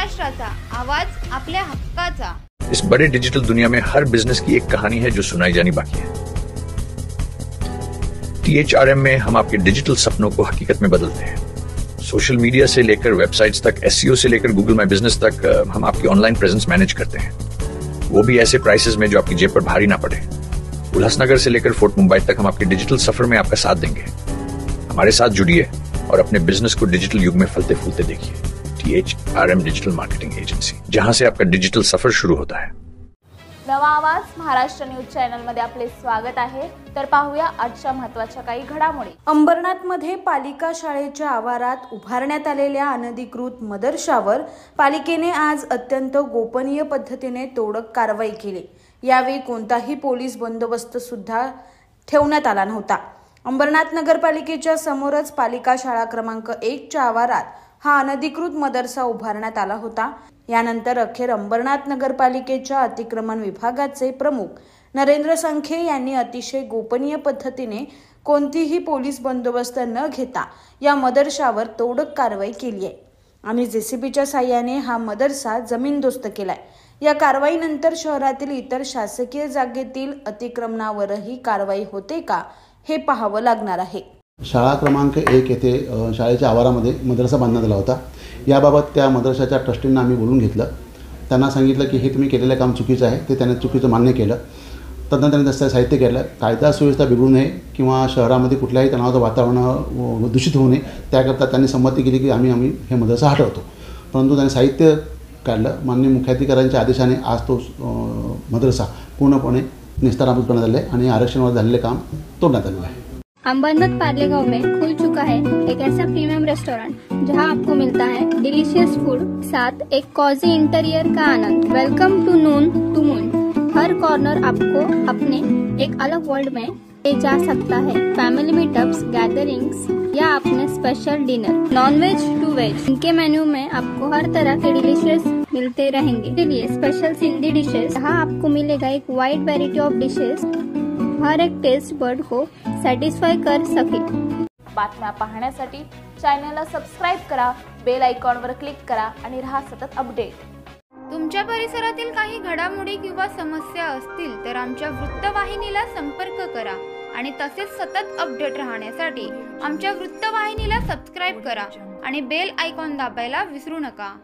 महाराष्ट्राचा आवाज आपल्या हक्काचा। इस बड़े डिजिटल दुनिया में हर बिजनेस की एक कहानी है जो सुनाई जानी बाकी है। THRM में हम आपके डिजिटल सपनों को हकीकत में बदलते हैं। सोशल मीडिया से लेकर वेबसाइट्स तक, SEO से लेकर गूगल माई बिजनेस तक, हम आपकी ऑनलाइन प्रेजेंस मैनेज करते हैं, वो भी ऐसे प्राइसेस में जो आपकी जेब पर भारी ना पड़े। उल्लासनगर से लेकर फोर्ट मुंबई तक हम आपके डिजिटल सफर में आपका साथ देंगे। हमारे साथ जुड़िए और अपने बिजनेस को डिजिटल युग में फलते फूलते देखिए। THRM डिजिटल मार्केटिंग एजन्सी, जहां से आपका डिजिटल सफर शुरू होता है। नवा आवाज महाराष्ट्र न्यूज चॅनल मध्ये आपले स्वागत आहे। तर पाहूया आजच्या महत्त्वाच्या काही घडामोडी। अंबरनाथमध्ये पालिका शाळेच्या आवारात उभारण्यात आलेल्या अनधिकृत मदरशावर पालिकेने आज अत्यंत गोपनीय पद्धतीने तोडक कारवाई केली। यावेळी कोणताही पोलीस बंदोबस्त सुद्धा ठेवण्यात आला नव्हता। अंबरनाथ नगरपालिकेच्या समोरच पालिका शाळा क्रमांक 1 च्या आवारात हा अनधिकृत मदरसा उभारण्यात आला होता। यानंतर अखेर अंबरनाथ नगरपालिकेच्या अतिक्रमण विभागाचे प्रमुख नरेंद्र संखे यांनी अतिशय गोपनीय पद्धतीने कोणतीही पोलीस बंदोबस्त न घेता या मदरशावर तोडक कारवाई केली आहे आणि JCBच्या साहाय्याने हा मदरसा जमीनदोस्त केलाय। या कारवाईनंतर शहरातील इतर शासकीय जागेतील अतिक्रमणावरही कारवाई होते का हे पाहावं लागणार आहे। शाळा क्रमांक 1 येथे शाळेच्या आवारामध्ये मदरसा बांधण्यात आला होता। याबाबत त्या मदरशाच्या ट्रस्टींना आम्ही बोलून घेतलं। त्यांना सांगितलं की हे तुम्ही केलेलं काम चुकीचं आहे, ते त्यांनी चुकीचं मान्य केलं। तदनंतर त्यांनी त्याचं साहित्य केलं। कायदा सुव्यवस्था बिघडू नये किंवा शहरामध्ये कुठल्याही तणावाचं वातावरण दूषित होऊ नये त्याकरता त्यांनी संमती केली की आम्ही हे मदरसा हटवतो। परंतु त्यांनी साहित्य काढलं। माननीय मुख्याधिकाऱ्यांच्या आदेशाने आज तो मदरसा पूर्णपणे निस्ताराभूत करण्यात आले आणि आरक्षणावर झालेले काम तोडण्यात आलेलं आहे। अंबरनाथ पार्ले गांव में खुल चुका है एक ऐसा प्रीमियम रेस्टोरेंट जहां आपको मिलता है डिलीशियस फूड, साथ एक कॉजी इंटीरियर का आनंद। Welcome to noon to moon. हर कॉर्नर आपको अपने एक अलग वर्ल्ड में ले जा सकता है। फैमिली मीटअप्स, गैदरिंग्स या अपने special dinner, non veg to veg. इनके मेन्यू में आपको हर तरह के डिलीशियस मिलते रहेंगे। इसलिए स्पेशल सिंधी डिशेस, जहाँ आपको मिलेगा एक वाइड वेराइटी ऑफ डिशेस, हर एक टेस्ट बर्ड को सॅटिस्फाय कर सके। बातम्या पाहण्यासाठी चॅनलला सबस्क्राइब करा, बेल आयकॉनवर क्लिक करा आणि रहा सतत अपडेट। तुमच्या परिसरातील काही घडामोडी किंवा समस्या असतील तर आमच्या वृत्तवाहिनीला संपर्क करा आणि तसेच सतत अपडेट राहण्यासाठी आमच्या वृत्तवाहिनीला सबस्क्राइब करा आणि बेल आयकॉन दाबायला विसरू नका।